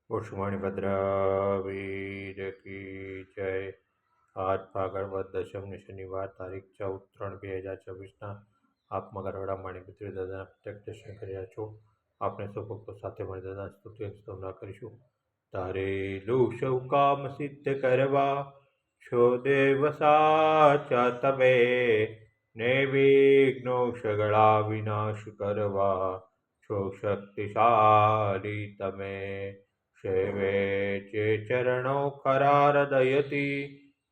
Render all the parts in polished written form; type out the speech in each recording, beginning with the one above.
પુષ્મણિ વીર કી જય। આજ ફાગણ વદ દશમની શનિવાર તારીખ 14/3/2024ના આપ મગરવાડા મણિપુત્રી દાદાના પ્રત્યક્ષ દર્શન કરી રહ્યા છો। આપણે સૌ ભક્તો સાથે મળી દાદા સ્તુતિ સ્તવના કરીશું। તારેલું સૌ કામ સિદ્ધ કરવા છો દેવ સાચા તમે, ને વિઘ્નો સગળા વિનાશ કરવા છો શક્તિશાળી તમે। સેવે જે ચરણો ખરા હૃદયથી,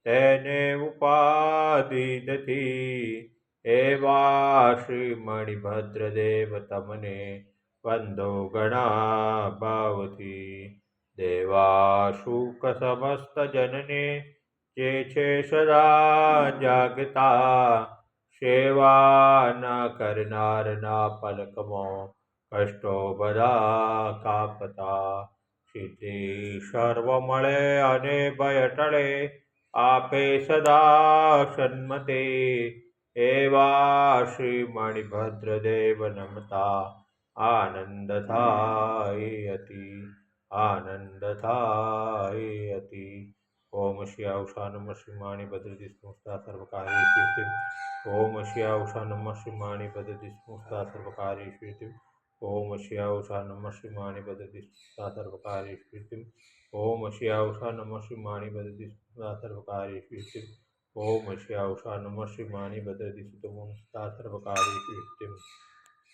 તેને ઉપાધિ નથી। એવા શ્રી મણિભદ્રદેવ તમને વંદો ઘણા ભાવથી। દેવા શુક સમસ્ત જનને જે છે સદા જાગતા, સેવા ના કરનારના પલકમાં કષ્ટો બધા કાપતા। સિદ્ધિ સર્વ મળે અને ભય ટળે, આપે સદા સન્મતે। એવા શ્રી મણિભદ્રદેવ નમતા આનંદ થાય અતિ, આનંદ થાય અતિ। ઓમ શ્યાઉષા નમઃ શ્રી મણિભદ્રતિ સ્મૃતા સર્વકાર્યેષુ સિદ્ધિ। ઓમ શ્યાઉષા નમઃ શ્રી મણિભદ્રતિ સ્મૃતા સર્વકાર્યેષુ સિદ્ધિ। ઓમ શ્યાઉષા નમઃ શ્રી મણિભદ્રતિ સ્મૃતા સર્વકાર્યેષુ સિદ્ધિ। ઓમ શ્યાઉષા નમઃ શ્રી મણિભદ્રતિ સ્મૃતા સર્વકાર્યેષુ સિદ્ધિ। ઓમ શ્યાઉષા નમઃ શ્રી મણિભદ્રતિ સ્મૃતા સર્વકાર્યેષુ સિદ્ધિ।